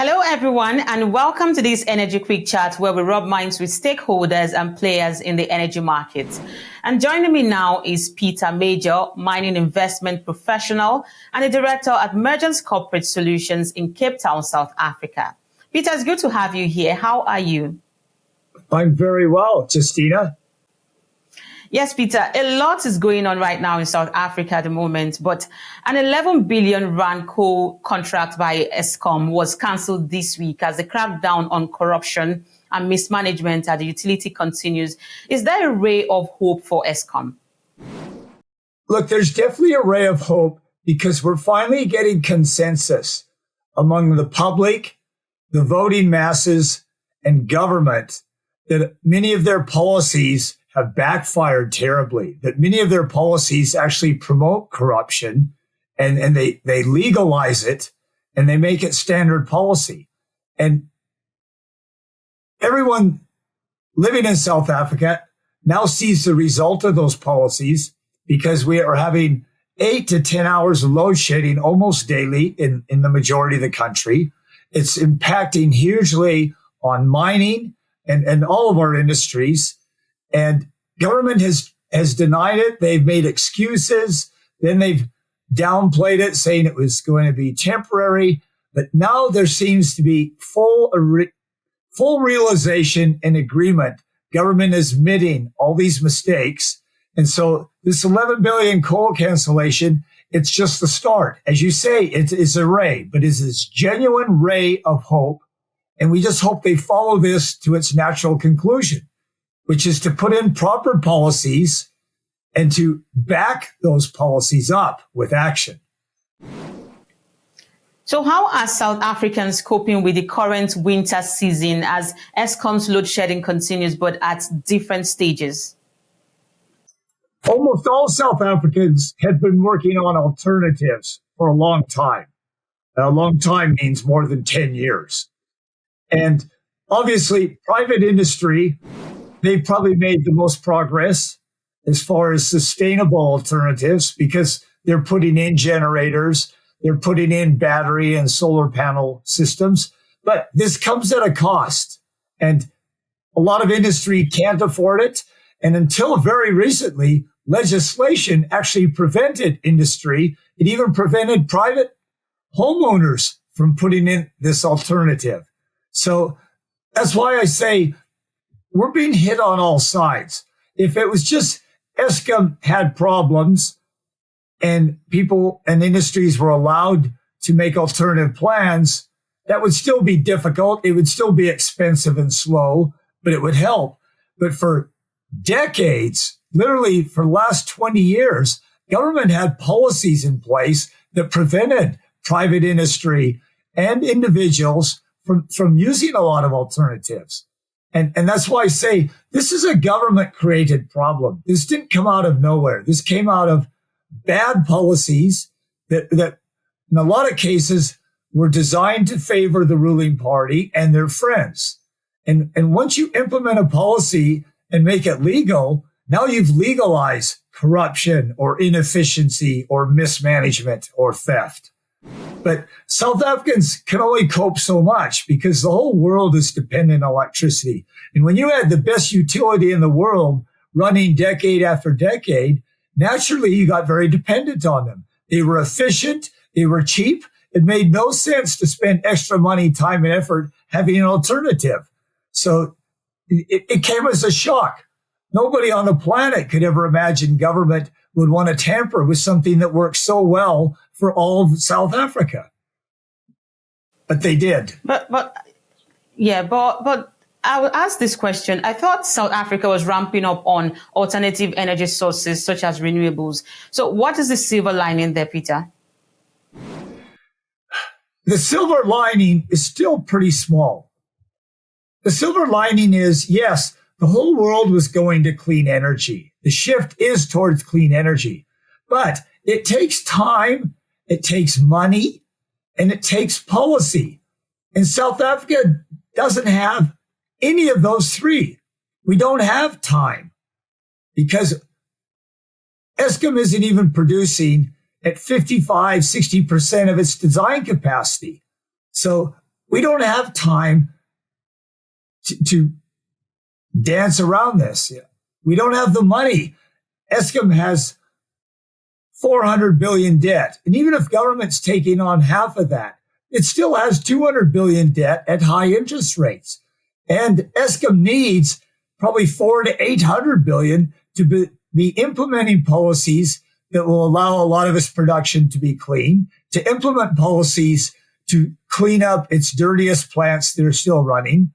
Hello, everyone, and welcome to this Energy Quick Chat where we rub minds with stakeholders and players in the energy market. And joining me now is Peter Major, mining investment professional and a director at Mergence Corporate Solutions in Cape Town, South Africa. Peter, it's good to have you here. How are you? I'm very well, Justina. Yes, Peter, a lot is going on right now in South Africa at the moment, but an 11 billion rand coal contract by Eskom was cancelled this week as the crackdown on corruption and mismanagement at the utility continues. Is there a ray of hope for Eskom? Look, there's definitely a ray of hope because we're finally getting consensus among the public, the voting masses, and government that many of their policies have backfired terribly, that many of their policies actually promote corruption and they legalize it and they make it standard policy. And everyone living in South Africa now sees the result of those policies because we are having 8 to 10 hours of load shedding almost daily in the majority of the country. It's impacting hugely on mining and all of our industries. And government has denied it. They've made excuses. Then they've downplayed it, saying it was going to be temporary. But now there seems to be full realization and agreement. Government is admitting all these mistakes. And so this 11 billion coal cancellation, it's just the start. As you say, it's a ray, but it's this genuine ray of hope. And we just hope they follow this to its natural conclusion, which is to put in proper policies and to back those policies up with action. So how are South Africans coping with the current winter season as Eskom's load shedding continues, but at different stages? Almost all South Africans have been working on alternatives for a long time. A long time means more than 10 years. And obviously, private industry, they've probably made the most progress as far as sustainable alternatives because they're putting in generators, they're putting in battery and solar panel systems. But this comes at a cost. And a lot of industry can't afford it. And until very recently, legislation actually prevented industry. It even prevented private homeowners from putting in this alternative. So that's why I say we're being hit on all sides. If it was just Eskom had problems and people and industries were allowed to make alternative plans, that would still be difficult. It would still be expensive and slow, but it would help. But for decades, literally for the last 20 years, government had policies in place that prevented private industry and individuals from using a lot of alternatives. And that's why I say this is a government created problem. This didn't come out of nowhere. This came out of bad policies that in a lot of cases were designed to favor the ruling party and their friends. And once you implement a policy and make it legal, now you've legalized corruption or inefficiency or mismanagement or theft. But South Africans can only cope so much because the whole world is dependent on electricity. And when you had the best utility in the world running decade after decade, naturally you got very dependent on them. They were efficient. They were cheap. It made no sense to spend extra money, time, and effort having an alternative. So it came as a shock. Nobody on the planet could ever imagine government would want to tamper with something that works so well for all of South Africa. But they did. But I would ask this question. I thought South Africa was ramping up on alternative energy sources such as renewables. So what is the silver lining there, Peter? The silver lining is still pretty small. The silver lining is, yes, the whole world was going to clean energy. The shift is towards clean energy, but it takes time, it takes money, and it takes policy. And South Africa doesn't have any of those three. We don't have time because Eskom isn't even producing at 55, 60% of its design capacity. So we don't have time to dance around this. We don't have the money. Eskom has 400 billion debt. And even if government's taking on half of that, it still has 200 billion debt at high interest rates. And Eskom needs probably 400 to 800 billion to be implementing policies that will allow a lot of its production to be clean, to implement policies to clean up its dirtiest plants that are still running,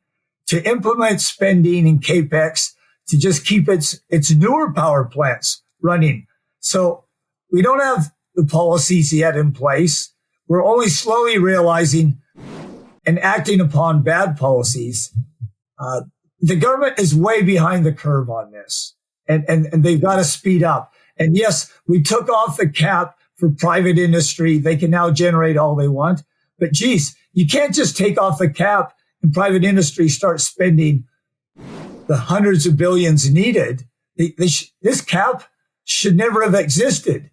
to implement spending in capex to just keep its newer power plants running. So we don't have the policies yet in place. We're only slowly realizing and acting upon bad policies. The government is way behind the curve on this, and they've got to speed up. And yes, we took off the cap for private industry. They can now generate all they want. But geez, you can't just take off the cap and private industry start spending the hundreds of billions needed. This cap should never have existed.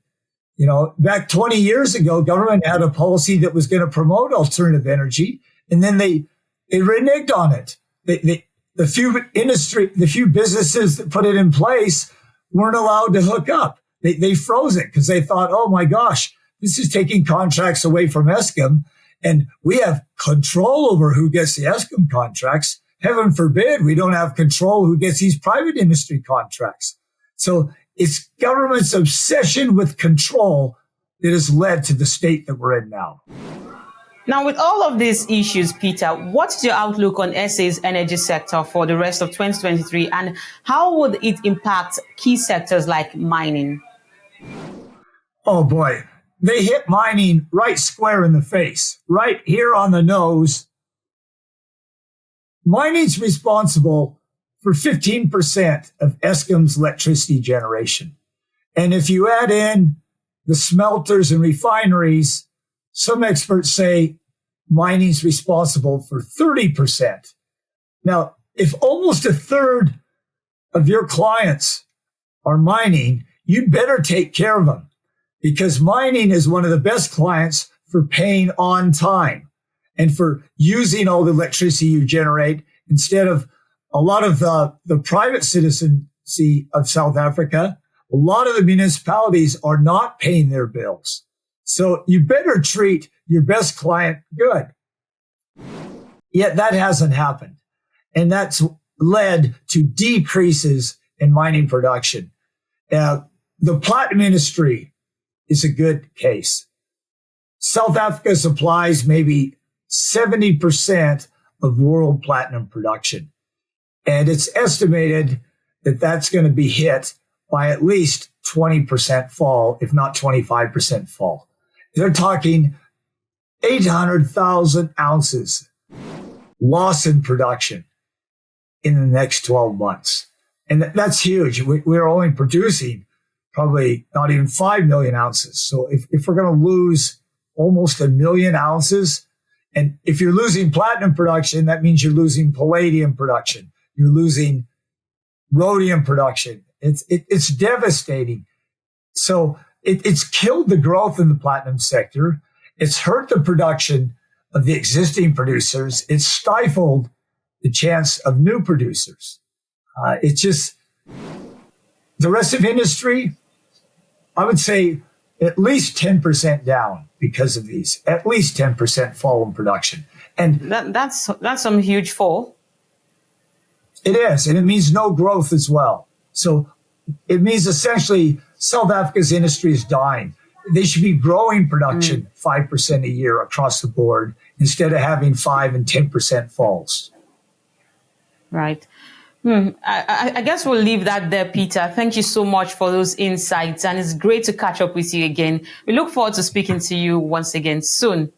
You know, back 20 years ago, government had a policy that was going to promote alternative energy, and then they reneged on it. The few businesses that put it in place weren't allowed to hook up. They froze it because they thought, oh my gosh, this is taking contracts away from Eskom, and we have control over who gets the Eskom contracts. Heaven forbid we don't have control who gets these private industry contracts. So it's government's obsession with control that has led to the state that we're in now. Now, with all of these issues, Peter, what's your outlook on SA's energy sector for the rest of 2023, and how would it impact key sectors like mining? Oh boy, they hit mining right square in the face, right here on the nose. Mining's responsible for 15% of Eskom's electricity generation. And if you add in the smelters and refineries, some experts say mining's responsible for 30%. Now, if almost a third of your clients are mining, you'd better take care of them, because mining is one of the best clients for paying on time and for using all the electricity you generate instead of a lot of the private citizenry of South Africa. A lot of the municipalities are not paying their bills. So you better treat your best client good. Yet that hasn't happened. And that's led to decreases in mining production. The platinum industry is a good case. South Africa supplies maybe 70% of world platinum production. And it's estimated that that's going to be hit by at least 20% fall, if not 25% fall. They're talking 800,000 ounces loss in production in the next 12 months. And that's huge. We're only producing probably not even 5 million ounces. So if we're going to lose almost 1 million ounces, and if you're losing platinum production, that means you're losing palladium production. You're losing rhodium production. It's devastating. So it's killed the growth in the platinum sector. It's hurt the production of the existing producers. It's stifled the chance of new producers. It's just the rest of industry, I would say at least 10% down because of these, at least 10% fall in production. And that's some huge fall. It is, and it means no growth as well. So it means essentially South Africa's industry is dying. They should be growing production 5% a year across the board instead of having 5 and 10% falls. Right. I guess we'll leave that there, Peter. Thank you so much for those insights, and it's great to catch up with you again. We look forward to speaking to you once again soon.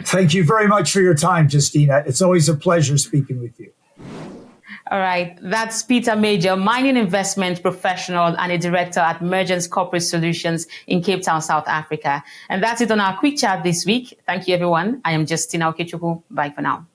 Thank you very much for your time, Justina. It's always a pleasure speaking with you. All right. That's Peter Major, mining investment professional and a director at Mergence Corporate Solutions in Cape Town, South Africa. And that's it on our quick chat this week. Thank you, everyone. I am Justina Okechukwu. Bye for now.